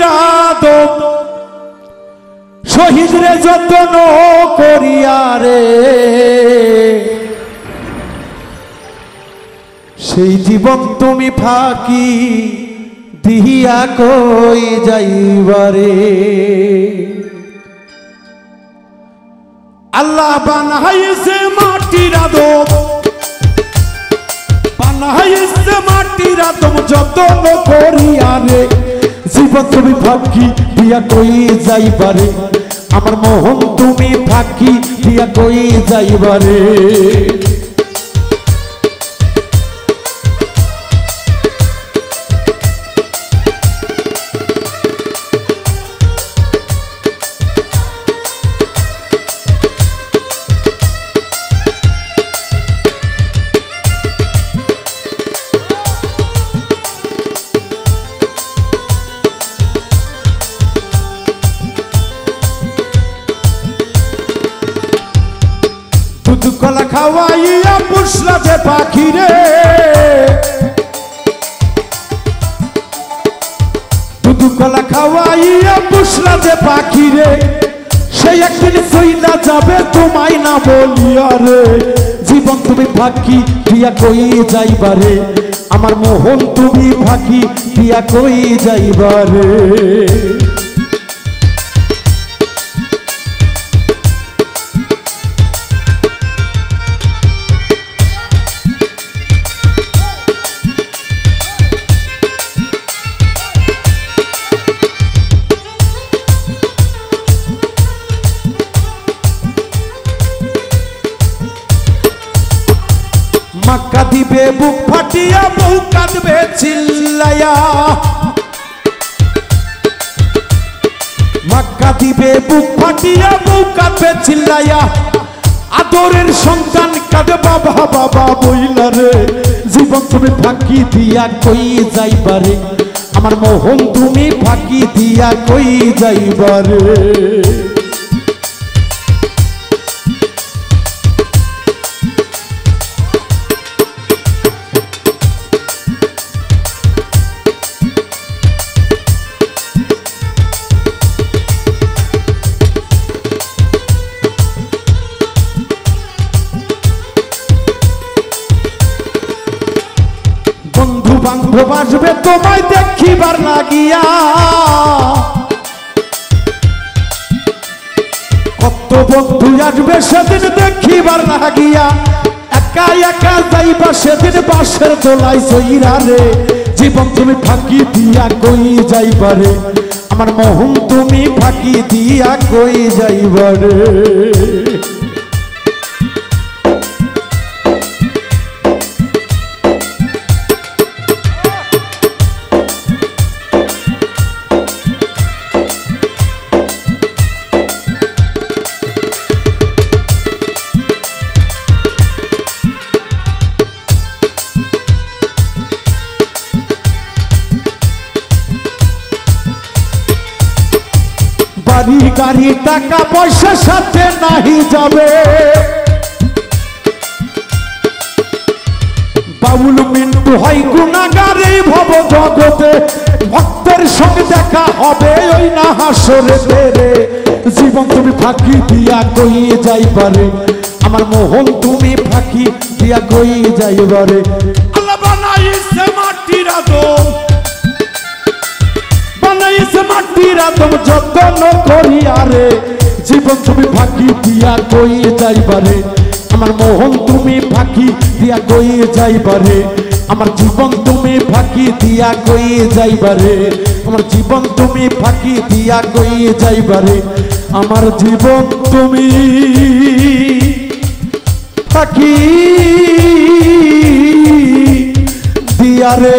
মাটির আদম শহীদ রে যত্ন করিয়া রে সেই জীবন তুমি ফাঁকি দিহিয়া কই যাইবারে আল্লাহ বানাইছে মাটির আদম বানাইছে মাটির আদম যত্ন করিয়া রে জীবন তুমি ফাঁকি দিয়া কই যাইবারে আমার মোহন তুমি ফাঁকি দিয়া কই যাইবারে দুধ কলা খাওয়াইয়া পুষলা যে পাখি রে দুধ কলা খাওয়াইয়া পুষলা যে পাখি রে সেই একদিন সইলা যাবে তোমায় না বলিয়া রে জীবন তুমি ফাঁকি দিয়া কই যাইবারে আমার মোহন তুমি ফাঁকি দিয়া কই যাইবারে মক্কা দিবে বুক ফাটিয়া বউ কাঁদবে চিল্লায়া মক্কা দিবে বুক ফাটিয়া বউ কাঁদবে চিল্লায়া আদরের সন্তান কাঁদে বাবা বাবা বইলা রে জীবন তুমি ফাঁকি দিয়া কই যাইবারে আমার মোহন তুমি ফাঁকি দিয়া কই যাইবারে বন্ধু বান্ধব আসবে তোমায় দেখিবার লাগিয়া কত বন্ধু আসবে সেদিন দেখিবার লাগিয়া একা একা যাইবা সেদিন বাসের দোলাই সইরা রে জীবন তুমি ফাঁকি দিয়া কই যাইবারে আমার মোহন তুমি ফাঁকি দিয়া কই যাইবারে বাড়ি গাড়ি টাকা পয়সা সাথে নাহি যাবে বাউল মিন্টু হয় গুনাহগার এই ভব জগতে ভক্তের সঙ্গে দেখা হবে ওই না হাসরেতে রে জীবন তুমি ফাঁকি দিয়া কই যাইবারে আমার মোহন তুমি ফাঁকি দিয়া কই যাইবারে আল্লাহ বানাইছে মাটির আদম বানাইছে মাটির আদম যত্ন করিয়া রে জীবন তুমি ফাঁকি দিয়া কই যাইবারে আমার মোহন তুমি ফাঁকি দিয়া কই যাইবারে আমার জীবন তুমি ফাঁকি দিয়া কই যাইবারে আমার জীবন তুমি ফাঁকি দিয়া কই যাইবারে আমার জীবন তুমি ফাঁকি দিয়া রে